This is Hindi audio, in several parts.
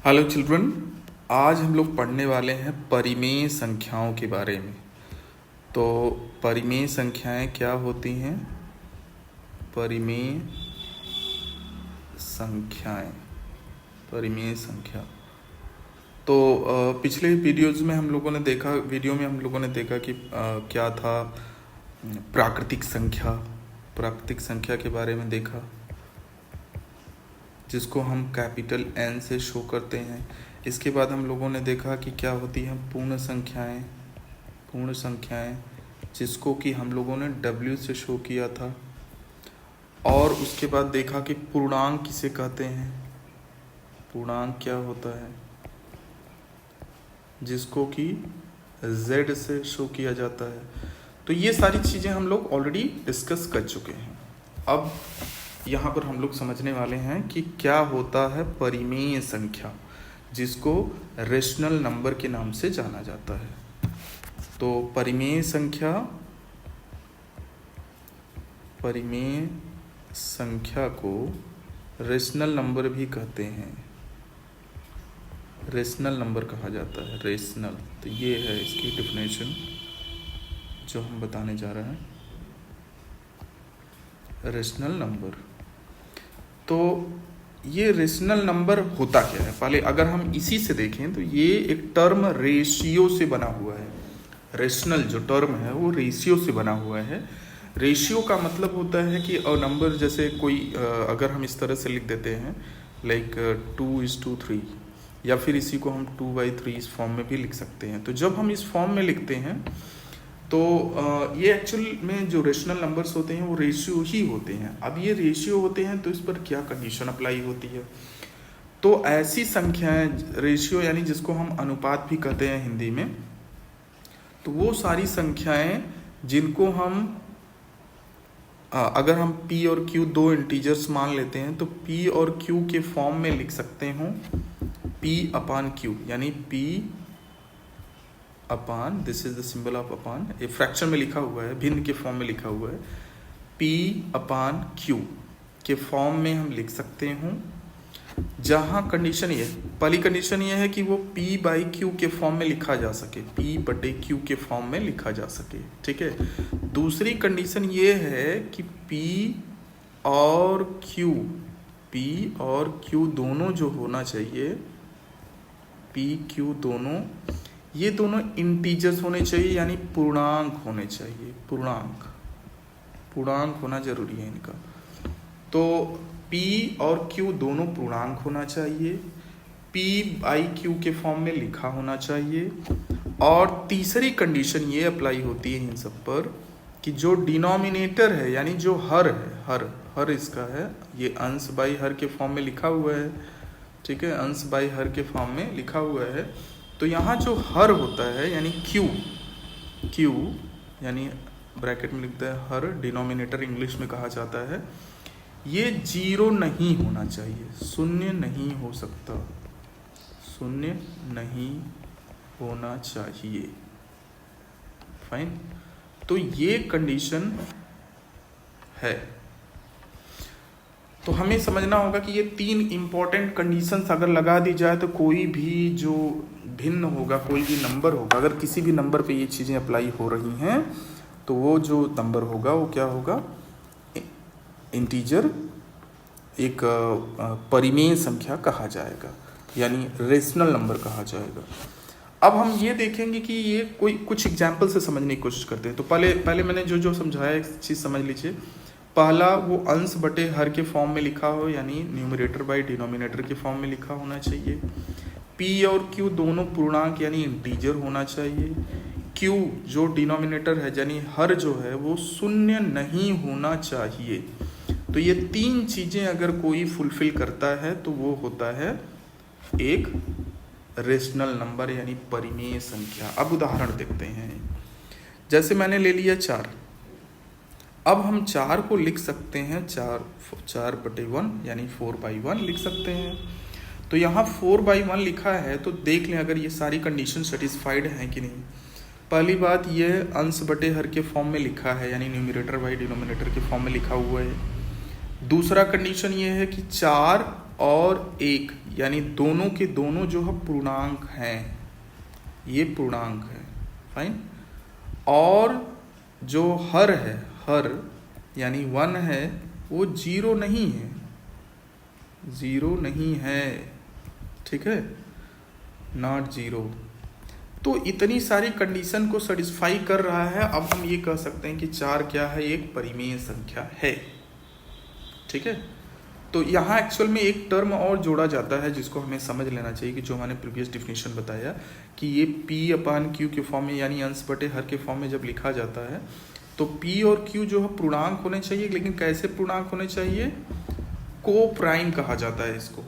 हेलो चिल्ड्रन, आज हम लोग पढ़ने वाले हैं परिमेय संख्याओं के बारे में। तो परिमेय संख्याएं क्या होती हैं? परिमेय संख्याएं, परिमेय संख्या। तो पिछले वीडियो में हम लोगों ने देखा कि क्या था प्राकृतिक संख्या के बारे में देखा, जिसको हम कैपिटल N से शो करते हैं। इसके बाद हम लोगों ने देखा कि क्या होती हैं पूर्ण संख्याएं, जिसको कि हम लोगों ने W से शो किया था। और उसके बाद देखा कि पूर्णांक किसे कहते हैं, पूर्णांक क्या होता है, जिसको कि Z से शो किया जाता है। तो ये सारी चीज़ें हम लोग ऑलरेडी डिस्कस कर चुके हैं। अब यहाँ पर हम लोग समझने वाले हैं कि क्या होता है परिमेय संख्या, जिसको रेशनल नंबर के नाम से जाना जाता है। तो परिमेय संख्या को रेशनल नंबर भी कहते हैं, रेशनल नंबर कहा जाता है, रेशनल। तो ये है इसकी डेफिनेशन जो हम बताने जा रहे हैं, रेशनल नंबर। तो ये रेशनल नंबर होता क्या है? पहले अगर हम इसी से देखें तो ये एक टर्म रेशियो से बना हुआ है। रेशनल जो टर्म है वो रेशियो से बना हुआ है। रेशियो का मतलब होता है कि नंबर, जैसे कोई अगर हम इस तरह से लिख देते हैं लाइक 2:3, या फिर इसी को हम 2/3 इस फॉर्म में भी लिख सकते हैं। तो जब हम इस फॉर्म में लिखते हैं तो ये एक्चुअल में जो रेशनल नंबर्स होते हैं वो रेशियो ही होते हैं। अब ये रेशियो होते हैं तो इस पर क्या कंडीशन अप्लाई होती है? तो ऐसी संख्याएं, रेशियो यानी जिसको हम अनुपात भी कहते हैं हिंदी में, तो वो सारी संख्याएं जिनको हम अगर हम P और Q दो इंटीजर्स मान लेते हैं तो P और Q के फॉर्म में लिख सकते हो P/Q, यानी P upon, this is the symbol of upon, ये फ्रैक्शन में लिखा हुआ है, भिन्न के फॉर्म में लिखा हुआ है, P/Q के फॉर्म में हम लिख सकते हूँ। जहाँ कंडीशन ये, पहली कंडीशन ये है कि वो P/Q के फॉर्म में लिखा जा सके, P/Q के फॉर्म में लिखा जा सके, ठीक है। दूसरी कंडीशन ये है कि P और Q दोनों जो होना चाहिए, P/Q दोनों, ये दोनों इंटीजर्स होने चाहिए, यानी पूर्णांक होने चाहिए। पूर्णांक होना जरूरी है इनका। तो P और Q दोनों पूर्णांक होना चाहिए, P/Q के फॉर्म में लिखा होना चाहिए। और तीसरी कंडीशन ये अप्लाई होती है इन सब पर कि जो डिनोमिनेटर है, यानी जो हर है, हर इसका है, ये अंश बाई हर के फॉर्म में लिखा हुआ है, ठीक है, अंश बाई हर के फॉर्म में लिखा हुआ है। तो यहाँ जो हर होता है, यानी Q यानी ब्रैकेट में लिखते हैं हर, डिनोमिनेटर इंग्लिश में कहा जाता है, ये 0 नहीं होना चाहिए, शून्य नहीं हो सकता, शून्य नहीं होना चाहिए। फाइन। तो ये कंडीशन है। तो हमें समझना होगा कि ये 3 इंपॉर्टेंट कंडीशंस अगर लगा दी जाए तो कोई भी जो भिन्न होगा, कोई भी नंबर होगा, अगर किसी भी नंबर पे ये चीज़ें अप्लाई हो रही हैं तो वो जो नंबर होगा वो क्या होगा? इंटीजर, एक परिमेय संख्या कहा जाएगा, यानी रेशनल नंबर कहा जाएगा। अब हम ये देखेंगे कि ये कुछ एग्जाम्पल से समझने की कोशिश करते हैं। तो पहले मैंने जो समझाया एक चीज़ समझ लीजिए। पहला, वो अंश बटे हर के फॉर्म में लिखा हो, यानी न्यूमरेटर बाई डिनोमिनेटर के फॉर्म में लिखा होना चाहिए। P और Q दोनों पूर्णांक यानी इंटीजर होना चाहिए। Q जो डिनोमिनेटर है, यानी हर जो है, वो शून्य नहीं होना चाहिए। तो ये 3 चीज़ें अगर कोई फुलफिल करता है तो वो होता है एक रेशनल नंबर, यानी परिमेय संख्या। अब उदाहरण देखते हैं। जैसे मैंने ले लिया 4, अब हम 4 को लिख सकते हैं 4/1, यानी 4/1 लिख सकते हैं। तो यहाँ 4/1 लिखा है तो देख लें अगर ये सारी कंडीशन सेटिस्फाइड हैं कि नहीं। पहली बात, ये अंश बटे हर के फॉर्म में लिखा है, यानी न्यूमरेटर बाई डिनोमिनेटर के फॉर्म में लिखा हुआ है। दूसरा कंडीशन ये है कि 4 और 1, यानी दोनों के दोनों जो है पूर्णांक हैं, ये पूर्णांक है, फाइन। और जो हर है, हर यानी 1 है, वो 0 नहीं है, 0 नहीं है, ठीक है, नॉट 0। तो इतनी सारी कंडीशन को सेटिस्फाई कर रहा है। अब हम ये कह सकते हैं कि 4 क्या है, एक परिमेय संख्या है, ठीक है। तो यहाँ एक्चुअल में एक टर्म और जोड़ा जाता है जिसको हमें समझ लेना चाहिए, कि जो मैंने प्रीवियस डिफिनेशन बताया कि ये P/Q के फॉर्म में, यानी अंश बटे हर के फॉर्म में जब लिखा जाता है तो P और Q जो है पूर्णांक होने चाहिए। लेकिन कैसे पूर्णांक होने चाहिए? को प्राइम कहा जाता है इसको।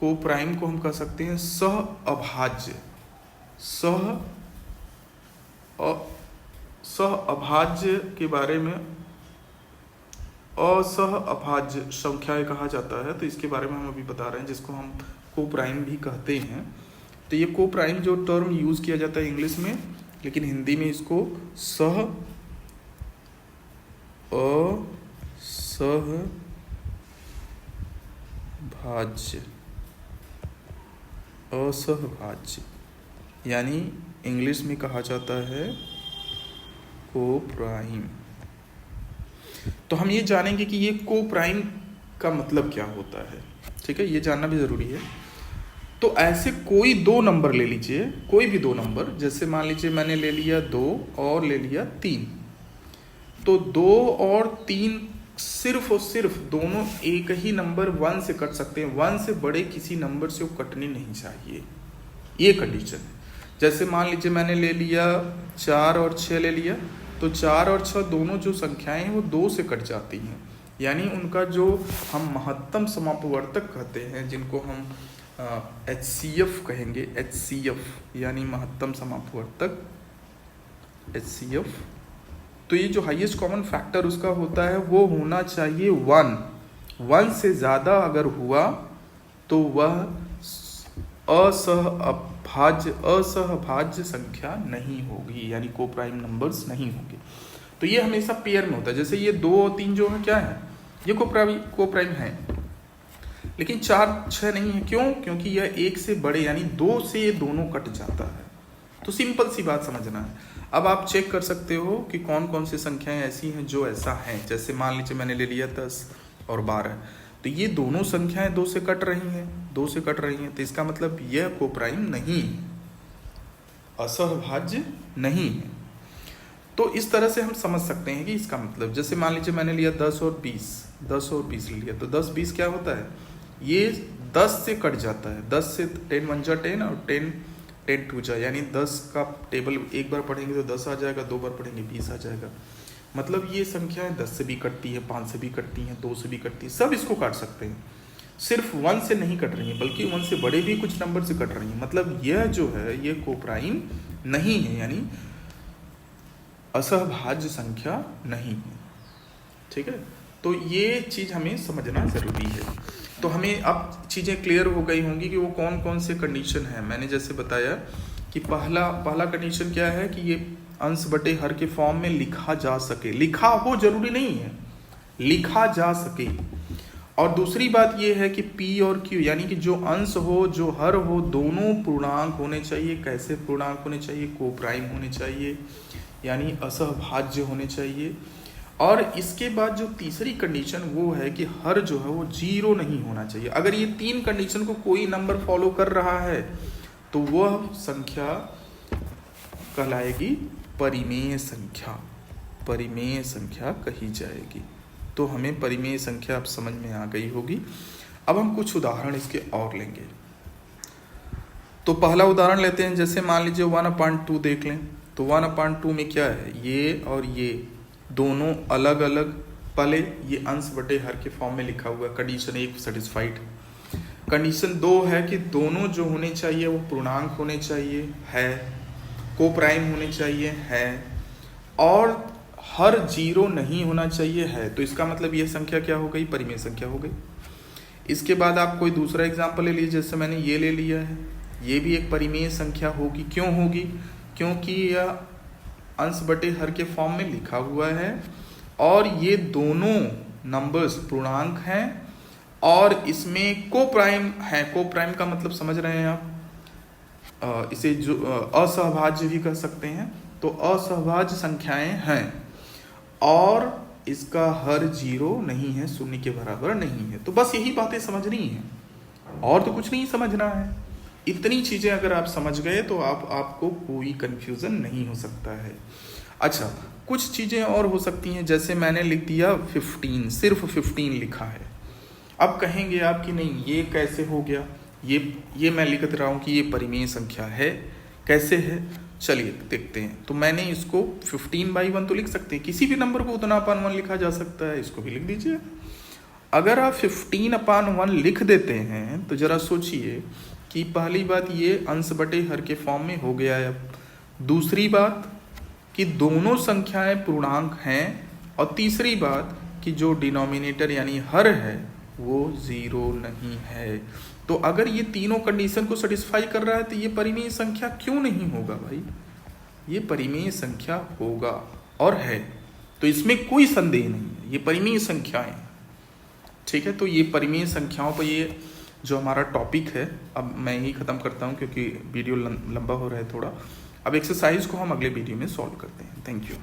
को प्राइम को हम कह सकते हैं सह अभाज्य, सह अभाज्य के बारे में असह अभाज्य संख्याएं कहा जाता है। तो इसके बारे में हम अभी बता रहे हैं, जिसको हम को प्राइम भी कहते हैं। तो ये को प्राइम जो टर्म यूज किया जाता है इंग्लिश में, लेकिन हिंदी में इसको असहभाज्य यानी इंग्लिश में कहा जाता है को प्राइम। तो हम ये जानेंगे कि ये को प्राइम का मतलब क्या होता है, ठीक है, ये जानना भी जरूरी है। तो ऐसे कोई 2 नंबर ले लीजिए, कोई भी 2 नंबर, जैसे मान लीजिए मैंने ले लिया 2 और ले लिया 3। तो 2 और 3 सिर्फ और सिर्फ दोनों एक ही नंबर 1 से कट सकते हैं, 1 से बड़े किसी नंबर से वो कटने नहीं चाहिए, ये कंडीशन है। जैसे मान लीजिए मैंने ले लिया 4 और 6 ले लिया, तो 4 और 6 दोनों जो संख्याएं हैं वो 2 से कट जाती हैं, यानी उनका जो हम महत्तम समापवर्तक कहते हैं, जिनको हम HCF कहेंगे, HCF यानी महत्तम समापवर्तक, HCF। तो ये जो हाईएस्ट कॉमन फैक्टर उसका होता है वो होना चाहिए 1 से ज़्यादा अगर हुआ तो वह असहभाज्य संख्या नहीं होगी, यानी को प्राइम नंबर्स नहीं होंगे। तो ये हमेशा पेयर में होता है। जैसे ये 2 और 3 जो है क्या है, ये को प्राइम है, लेकिन 4 6 नहीं है। क्यों? क्योंकि यह 1 से बड़े यानी 2 से ये दोनों कट जाता है। तो सिंपल सी बात समझना है। अब आप चेक कर सकते हो कि कौन कौन सी संख्याएं ऐसी हैं जो ऐसा हैं। जैसे मान लीजिए मैंने ले लिया 10 और 12, तो ये दोनों संख्याएं 2 से कट रही हैं, 2 से कट रही हैं, तो इसका मतलब यह को प्राइम नहीं है, असहभाज्य नहीं है। तो इस तरह से हम समझ सकते हैं कि इसका मतलब, जैसे मान लीजिए मैंने लिया 10 और 20 ले लिया, तो 10 20 क्या होता है, ये 10 से कट जाता है। 10 से 10 1 जा 10 और 10 2 जा, यानी 10 का टेबल एक बार पढ़ेंगे तो 10 आ जाएगा, 2 बार पढ़ेंगे 20 आ जाएगा। मतलब ये संख्याएं 10 से भी कटती है, 5 से भी कटती हैं, 2 से भी कटती है, सब इसको काट सकते हैं। सिर्फ 1 से नहीं कट रही है, बल्कि 1 से बड़े भी कुछ नंबर से कट रही हैं। मतलब यह जो है ये को प्राइम नहीं है, यानी असहभाज्य संख्या नहीं है, ठीक है। तो ये चीज़ हमें समझना ज़रूरी है। तो हमें अब चीज़ें क्लियर हो गई होंगी कि वो कौन कौन से कंडीशन है। मैंने जैसे बताया कि पहला कंडीशन क्या है कि ये अंश बटे हर के फॉर्म में लिखा जा सके, लिखा हो जरूरी नहीं है, लिखा जा सके। और दूसरी बात ये है कि P और Q यानी कि जो अंश हो जो हर हो दोनों पूर्णांक होने चाहिए। कैसे पूर्णांक होने चाहिए? को प्राइम होने चाहिए, यानी असहभाज्य होने चाहिए। और इसके बाद जो तीसरी कंडीशन वो है कि हर जो है वो 0 नहीं होना चाहिए। अगर ये 3 कंडीशन को कोई नंबर फॉलो कर रहा है तो वह संख्या कहलाएगी परिमेय संख्या, परिमेय संख्या कही जाएगी। तो हमें परिमेय संख्या अब समझ में आ गई होगी। अब हम कुछ उदाहरण इसके और लेंगे। तो पहला उदाहरण लेते हैं, जैसे मान लीजिए 1/2 देख लें। तो 1/2 में क्या है, ये और ये दोनों अलग अलग, पहले ये अंश बटे हर के फॉर्म में लिखा हुआ है, कंडीशन 1 सेटिस्फाइड। कंडीशन 2 है कि दोनों जो होने चाहिए वो पूर्णांक होने चाहिए, है, को प्राइम होने चाहिए, है, और हर 0 नहीं होना चाहिए, है। तो इसका मतलब ये संख्या क्या हो गई, परिमेय संख्या हो गई। इसके बाद आप कोई दूसरा एग्जाम्पल ले लीजिए, जैसे मैंने ये ले लिया है, ये भी एक परिमेय संख्या होगी। क्यों होगी? क्योंकि यह अंश बटे हर के फॉर्म में लिखा हुआ है और ये दोनों नंबर्स पूर्णांक हैं और इसमें को प्राइम है। को प्राइम का मतलब समझ रहे हैं आप, इसे जो असहभाज्य भी कह सकते हैं। तो असहभाज्य संख्याएं हैं और इसका हर जीरो नहीं है, शून्य के बराबर नहीं है। तो बस यही बातें समझनी है और तो कुछ नहीं समझना है। इतनी चीजें अगर आप समझ गए तो आपको कोई कंफ्यूजन नहीं हो सकता है। अच्छा, कुछ चीजें और हो सकती हैं, जैसे मैंने लिख दिया 15, सिर्फ 15 लिखा है। अब कहेंगे आप कि नहीं ये कैसे हो गया, ये मैं लिख रहा हूँ कि ये परिमेय संख्या है, कैसे है चलिए देखते हैं। तो मैंने इसको 15/1 तो लिख सकते हैं, किसी भी नंबर को उतना अपान 1 लिखा जा सकता है, इसको भी लिख दीजिए। अगर आप 15/1 लिख देते हैं तो जरा सोचिए कि पहली बात ये अंश बटे हर के फॉर्म में हो गया है। अब दूसरी बात कि दोनों संख्याएं पूर्णांक हैं और तीसरी बात कि जो डिनोमिनेटर यानी हर है वो 0 नहीं है। तो अगर ये तीनों कंडीशन को सेटिस्फाई कर रहा है तो ये परिमेय संख्या क्यों नहीं होगा भाई, ये परिमेय संख्या होगा और है। तो इसमें कोई संदेह नहीं है, ये परिमेय संख्याएं। ठीक है, तो ये परिमेय संख्याओं पर ये जो हमारा टॉपिक है अब मैं ही ख़त्म करता हूँ क्योंकि वीडियो लंबा हो रहा है थोड़ा। अब एक्सरसाइज को हम अगले वीडियो में सॉल्व करते हैं। Thank you.